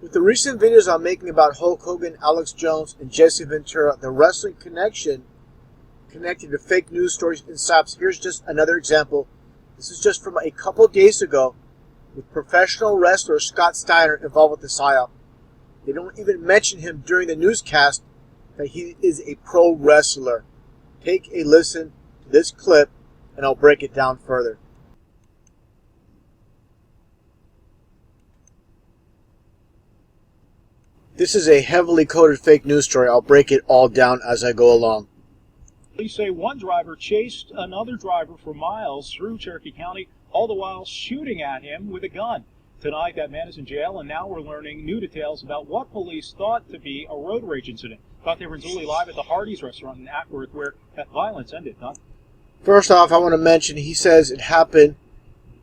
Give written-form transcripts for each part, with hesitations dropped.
With the recent videos I'm making about Hulk Hogan, Alex Jones, and Jesse Ventura, the wrestling connection connected to fake news stories and SAPs, here's just another example. This is just from a couple days ago with professional wrestler Scott Steiner involved with the PSYOP. They don't even mention him during the newscast that he is a pro wrestler. Take a listen to this clip and I'll break it down further. This is a heavily coded fake news story. I'll break it all down as I go along. Police say one driver chased another driver for miles through Cherokee County, all the while shooting at him with a gun. Tonight, that man is in jail, and now we're learning new details about what police thought to be a road rage incident. Dante Renzulli live at the Hardees restaurant in Ackworth, where that violence ended. Huh? First off, I want to mention, he says it happened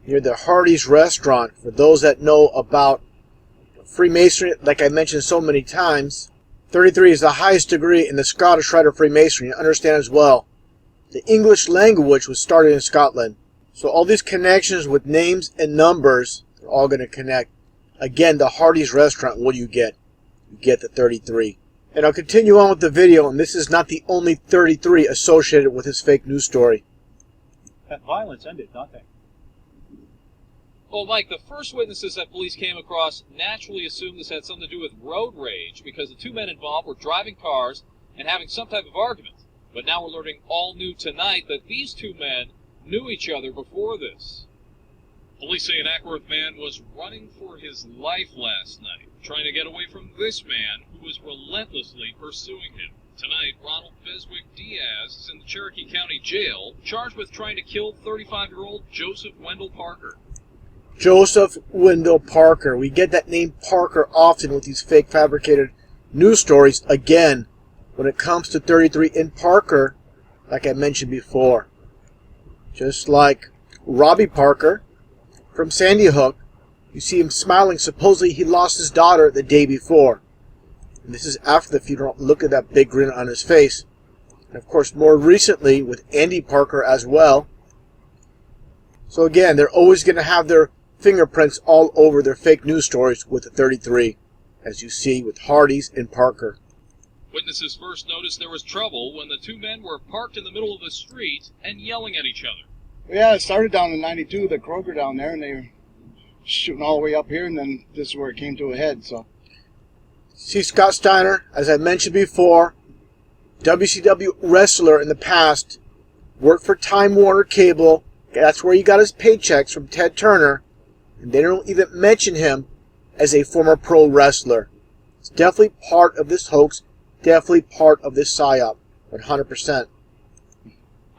near the Hardees restaurant. For those that know about Freemasonry, like I mentioned so many times, 33 is the highest degree in the Scottish Rite of Freemasonry. Understand as well, the English language was started in Scotland. So all these connections with names and numbers are all going to connect. Again, the Hardees restaurant, what do you get? You get the 33. And I'll continue on with the video, and this is not the only 33 associated with this fake news story. That violence ended, Dante. Well, Mike, the first witnesses that police came across naturally assumed this had something to do with road rage because the two men involved were driving cars and having some type of argument. But now we're learning all new tonight that these two men knew each other before this. Police say an Ackworth man was running for his life last night, trying to get away from this man who was relentlessly pursuing him. Tonight, Ronald Beswick Diaz is in the Cherokee County Jail, charged with trying to kill 35-year-old Joseph Wendell Parker. Joseph Wendell Parker. We get that name Parker often with these fake fabricated news stories. Again, when it comes to 33 in Parker, like I mentioned before, just like Robbie Parker from Sandy Hook, you see him smiling. Supposedly he lost his daughter the day before. And this is after the funeral. Look at that big grin on his face. And of course, more recently with Andy Parker as well. So again, they're always going to have their fingerprints all over their fake news stories with the 33, as you see with Hardees and Parker. Witnesses first noticed there was trouble when the two men were parked in the middle of the street and yelling at each other. Yeah, it started down in 92, the Kroger down there, and they were shooting all the way up here, and then this is where it came to a head. So, see, Scott Steiner, as I mentioned before, WCW wrestler in the past, worked for Time Warner Cable. That's where he got his paychecks from Ted Turner. And they don't even mention him as a former pro wrestler. It's definitely part of this hoax, definitely part of this PSYOP, 100%.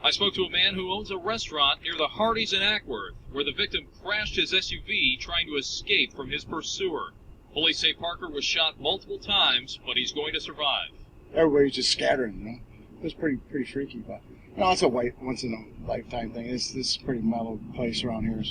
I spoke to a man who owns a restaurant near the Hardees in Ackworth, where the victim crashed his SUV trying to escape from his pursuer. Police say Parker was shot multiple times, but he's going to survive. everybody's just scattering, you know. It was pretty freaky, but you know, it's a once in a lifetime thing. This is a pretty mellow place around here.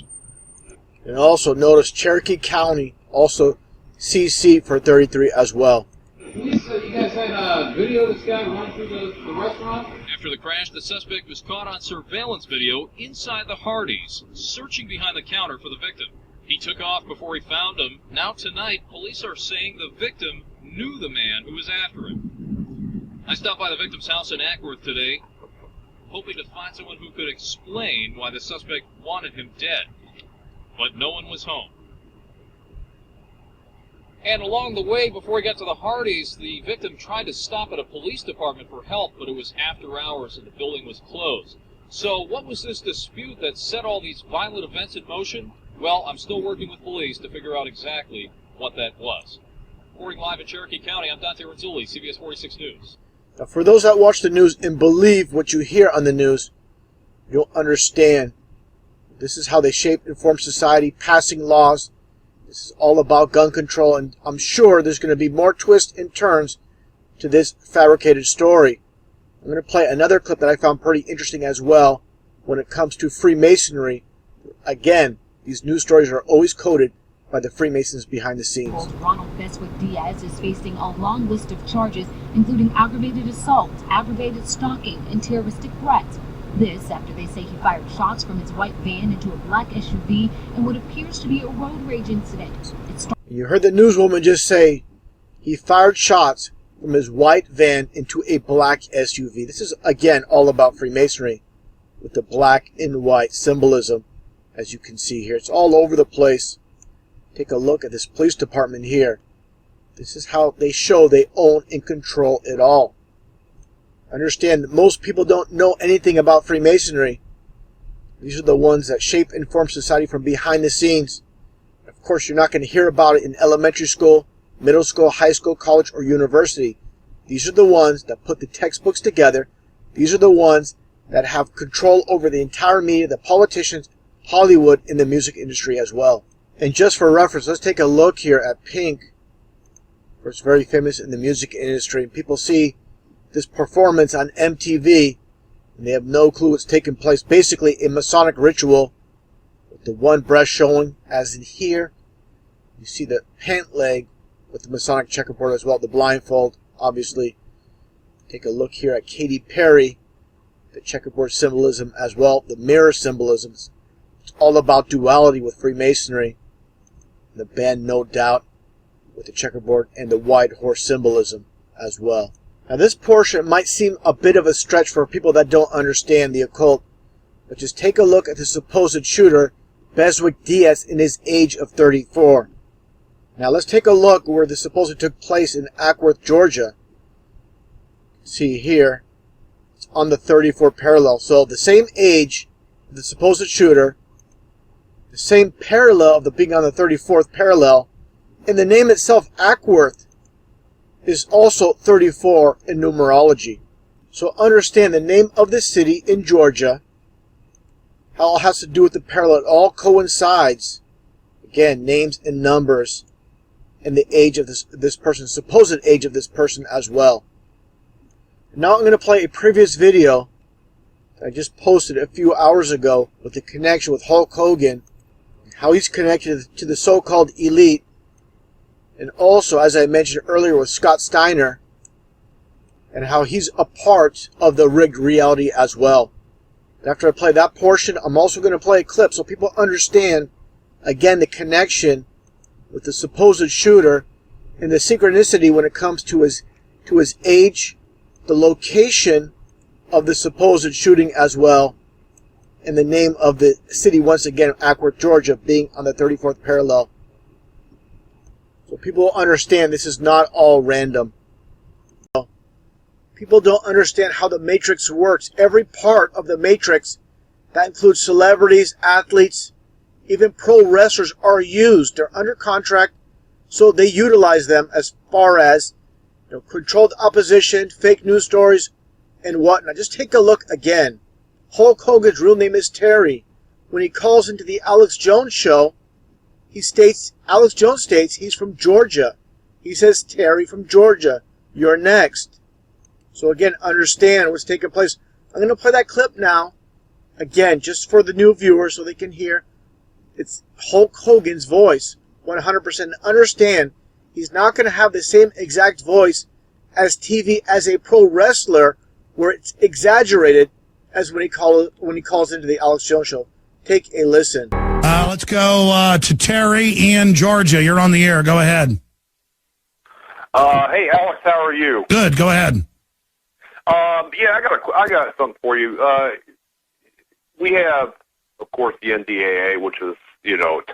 And also notice Cherokee County, also CC for 33 as well. Police said you guys had a video of this guy run through the restaurant? After the crash, the suspect was caught on surveillance video inside the Hardees, searching behind the counter for the victim. He took off before he found him. Now tonight, police are saying the victim knew the man who was after him. I stopped by the victim's house in Ackworth today, hoping to find someone who could explain why the suspect wanted him dead. But no one was home. And along the way, before he got to the Hardees, the victim tried to stop at a police department for help, but it was after hours and the building was closed. So what was this dispute that set all these violent events in motion? Well, I'm still working with police to figure out exactly what that was. Reporting live in Cherokee County, I'm Dante Renzulli, CBS 46 News. Now, for those that watch the news and believe what you hear on the news, you'll understand. This is how they shape and form society, passing laws. This is all about gun control, and I'm sure there's going to be more twists and turns to this fabricated story. I'm going to play another clip that I found pretty interesting as well when it comes to Freemasonry. Again, these news stories are always coded by the Freemasons behind the scenes. Ronald Beswick Diaz is facing a long list of charges, including aggravated assault, aggravated stalking, and terroristic threats. This after they say he fired shots from his white van into a black SUV in what appears to be a road rage incident. You heard the newswoman just say he fired shots from his white van into a black SUV. This is, again, all about Freemasonry with the black and white symbolism, as you can see here. It's all over the place. Take a look at this police department here. This is how they show they own and control it all. Understand that most people don't know anything about Freemasonry. These are the ones that shape and form society from behind the scenes. Of course, you're not going to hear about it in elementary school, middle school, high school, college, or university. These are the ones that put the textbooks together. These are the ones that have control over the entire media, the politicians, Hollywood, and the music industry as well. And just for reference, let's take a look here at Pink. It's very famous in the music industry. People see this performance on MTV, and they have no clue what's taking place. Basically, a Masonic ritual with the one breast showing, as in here. You see the pant leg with the Masonic checkerboard as well, the blindfold, obviously. Take a look here at Katy Perry, the checkerboard symbolism as well, the mirror symbolisms. It's all about duality with Freemasonry. The band, no doubt, with the checkerboard and the white horse symbolism as well. Now this portion might seem a bit of a stretch for people that don't understand the occult, but just take a look at the supposed shooter, Beswick Diaz, in his age of 34. Now let's take a look where this supposedly took place in Ackworth, Georgia. See here, it's on the 34 parallel. So the same age of the supposed shooter, the same parallel of the being on the 34th parallel, and the name itself, Ackworth, is also 34 in numerology. So understand the name of the city in Georgia, how it has to do with the parallel. It all coincides. Again, names and numbers, and the age of this person, supposed age of this person as well. Now I'm going to play a previous video that I just posted a few hours ago with the connection with Hulk Hogan, how he's connected to the so-called elite, and also, as I mentioned earlier, with Scott Steiner, and how he's a part of the rigged reality as well. After I play that portion, I'm also going to play a clip so people understand, again, the connection with the supposed shooter and the synchronicity when it comes to his age, the location of the supposed shooting as well, and the name of the city, once again, Ackworth, Georgia, being on the 34th parallel. So people understand this is not all random. People don't understand how the Matrix works. Every part of the Matrix, that includes celebrities, athletes, even pro wrestlers, are used. They're under contract, so they utilize them as far as controlled opposition, fake news stories, and whatnot. Just take a look again. Hulk Hogan's real name is Terry. When he calls into the Alex Jones show, Alex Jones states he's from Georgia. He says, Terry from Georgia, you're next. So again, understand what's taking place. I'm going to play that clip now. Again, just for the new viewers so they can hear. It's Hulk Hogan's voice, 100%. Understand, he's not going to have the same exact voice as TV as a pro wrestler, where it's exaggerated as when he calls into the Alex Jones show. Take a listen. Let's go to Terry in Georgia. You're on the air. Go ahead. Hey, Alex, how are you? Good. Go ahead. Yeah, I got something for you. We have, of course, the NDAA, which is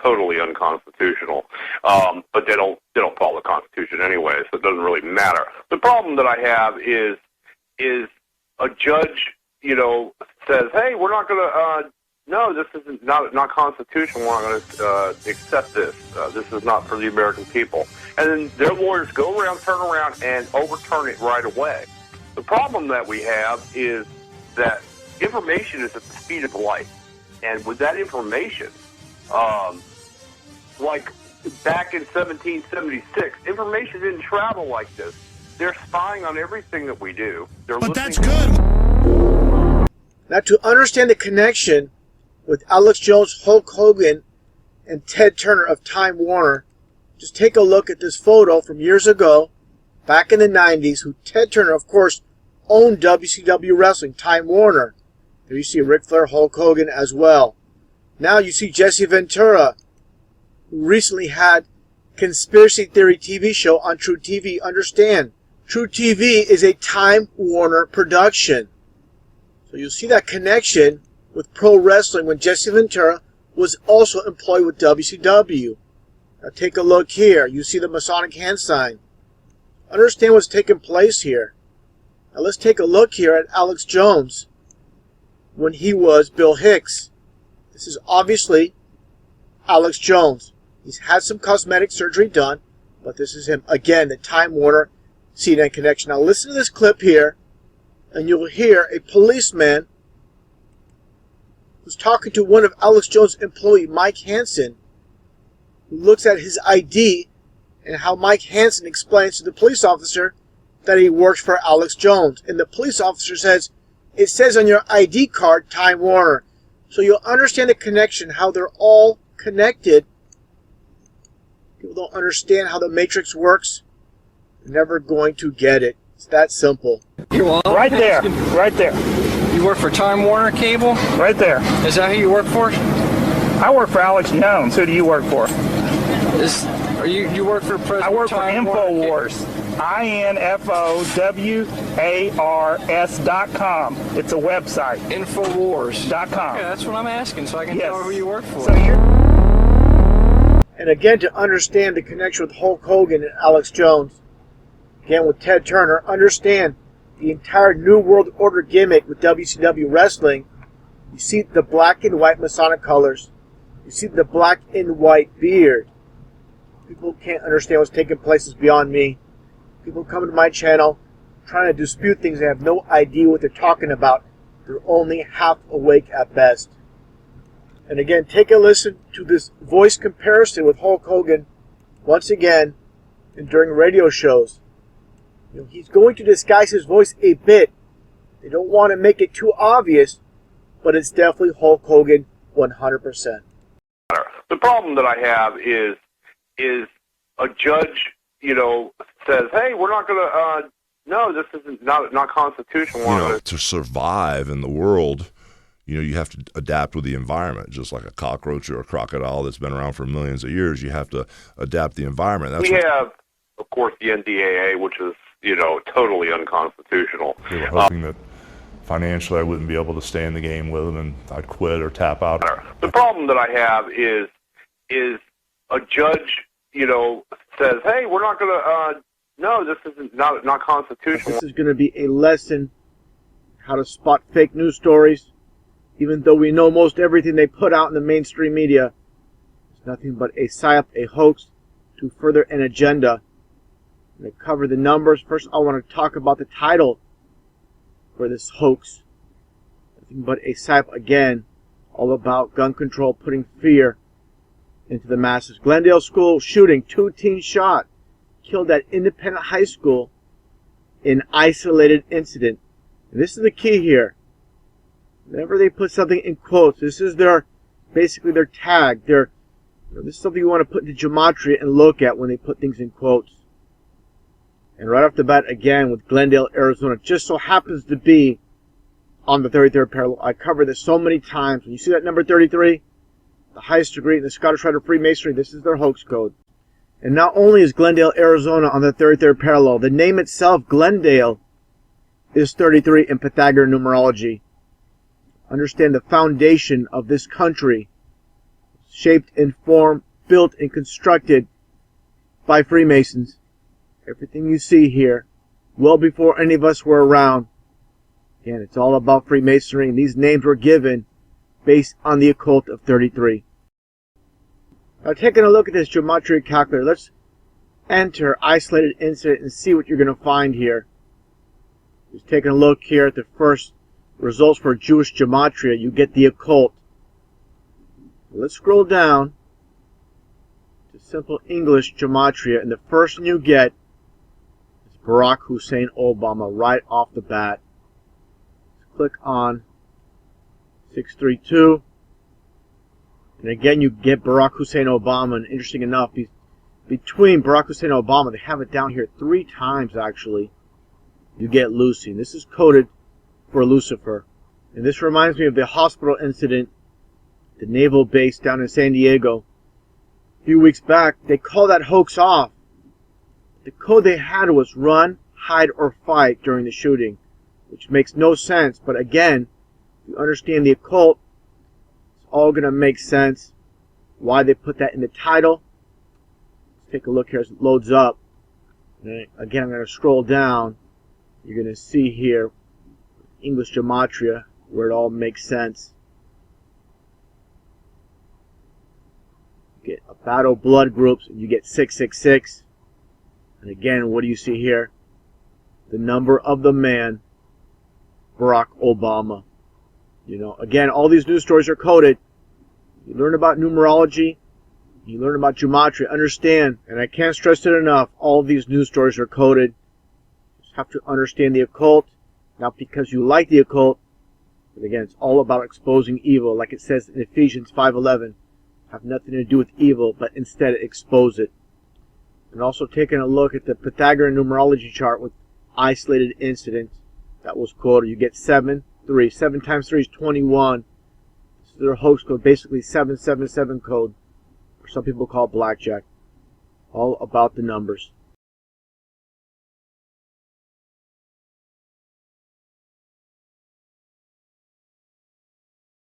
totally unconstitutional. But they don't follow the Constitution anyway, so it doesn't really matter. The problem that I have is a judge, says, hey, we're not going to. No, this is not constitutional. We're not going to accept this. This is not for the American people. And then their lawyers go around, turn around, and overturn it right away. The problem that we have is that information is at the speed of light. And with that information, like back in 1776, information didn't travel like this. They're spying on everything that we do. But that's good. Now, to understand the connection with Alex Jones, Hulk Hogan, and Ted Turner of Time Warner, just take a look at this photo from years ago, back in the 90s, who Ted Turner, of course, owned WCW Wrestling, Time Warner. There you see Ric Flair, Hulk Hogan as well. Now you see Jesse Ventura, who recently had conspiracy theory TV show on True TV. Understand, True TV is a Time Warner production. So you'll see that connection with pro wrestling when Jesse Ventura was also employed with WCW. Now take a look here. You see the Masonic hand sign. Understand what's taking place here. Now let's take a look here at Alex Jones when he was Bill Hicks. This is obviously Alex Jones. He's had some cosmetic surgery done, but this is him. Again, the Time Warner CNN connection. Now listen to this clip here, and you'll hear a policeman who's talking to one of Alex Jones' employee, Mike Hansen, who looks at his ID and how Mike Hansen explains to the police officer that he works for Alex Jones. And the police officer says, it says on your ID card, Time Warner. So you'll understand the connection, how they're all connected. People don't understand how the Matrix works. They're never going to get it. It's that simple. You want? Right there. Right there. You work for Time Warner Cable? Right there. Is that who you work for? I work for Alex Jones. Who do you work for? You work for President I work for Time InfoWars. INFOWARS.com. It's a website. InfoWars.com. Okay, that's what I'm asking, so I can tell who you work for. So and again, to understand the connection with Hulk Hogan and Alex Jones, again with Ted Turner, understand the entire New World Order gimmick with WCW wrestling. You see the black and white Masonic colors. You see the black and white beard. People can't understand what's taking place. Is beyond me. People come to my channel trying to dispute things and have no idea what they're talking about. They're only half awake at best. And again, take a listen to this voice comparison with Hulk Hogan once again and during radio shows. He's going to disguise his voice a bit. They don't want to make it too obvious, but it's definitely Hulk Hogan 100%. The problem that I have is a judge, says, hey, we're not going to, no, this is not constitutional. To survive in the world, you have to adapt with the environment, just like a cockroach or a crocodile that's been around for millions of years. You have to adapt the environment. We have, of course, the NDAA, which is, totally unconstitutional. They were hoping that financially I wouldn't be able to stay in the game with them and I'd quit or tap out. The problem that I have is a judge, says, hey, we're not going to, no, this is not constitutional. This is going to be a lesson how to spot fake news stories. Even though we know most everything they put out in the mainstream media, it's nothing but a psyop, a hoax to further an agenda. And to cover the numbers, first I want to talk about the title for this hoax. Nothing but a psyop again, all about gun control, putting fear into the masses. Glendale school shooting, 2 teens shot, killed at Independent High School in isolated incident. And this is the key here. Whenever they put something in quotes, this is basically their tag. This is something you want to put into gematria and look at when they put things in quotes. And right off the bat, again, with Glendale, Arizona, just so happens to be on the 33rd parallel. I covered this so many times. When you see that number 33, the highest degree in the Scottish Rite of Freemasonry, this is their hoax code. And not only is Glendale, Arizona on the 33rd parallel, the name itself, Glendale, is 33 in Pythagorean numerology. Understand the foundation of this country, shaped and formed, built and constructed by Freemasons. Everything you see here, well before any of us were around. Again, it's all about Freemasonry, and these names were given based on the occult of 33. Now, taking a look at this gematria calculator, let's enter isolated incident and see what you're going to find here. Just taking a look here at the first results for Jewish gematria, you get the occult. Let's scroll down to simple English gematria, and the first one you get is Barack Hussein Obama right off the bat. Let's click on 632, and again you get Barack Hussein Obama. And interesting enough, between Barack Hussein Obama, they have it down here 3 times actually, you get Lucy. And this is coded for Lucifer. And this reminds me of the hospital incident, the naval base down in San Diego, a few weeks back, they called that hoax off. The code they had was run, hide, or fight during the shooting, which makes no sense. But again, if you understand the occult, it's all going to make sense why they put that in the title. Let's take a look here as it loads up. And again, I'm going to scroll down. You're going to see here English gematria where it all makes sense. You get a battle blood groups, and you get 666. And again, what do you see here? The number of the man, Barack Obama. You know, again, all these news stories are coded. You learn about numerology, you learn about gematria. Understand, and I can't stress it enough, all of these news stories are coded. You just have to understand the occult, not because you like the occult, but again, it's all about exposing evil. Like it says in Ephesians 5:11, have nothing to do with evil, but instead expose it. And also taking a look at the Pythagorean numerology chart with isolated incidents that was quoted. You get 7, 3. 7 times 3 is 21. This is their hoax code, basically 777 code, or some people call it blackjack. All about the numbers.